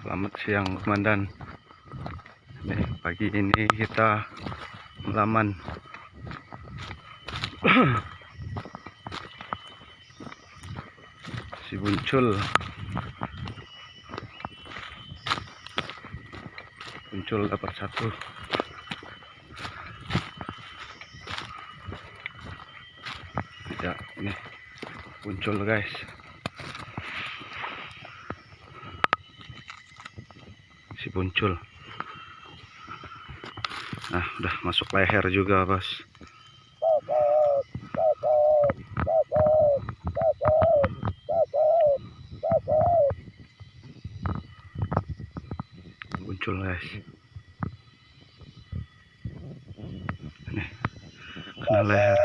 Selamat siang komandan. Nih, pagi ini kita melaman si Buncul dapat satu. Ya, ini Buncul guys. Si Buncul. Nah, udah masuk leher juga, bos. Buncul guys. Nih, kena leher.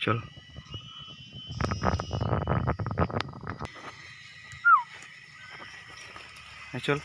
Buncul. Buncul.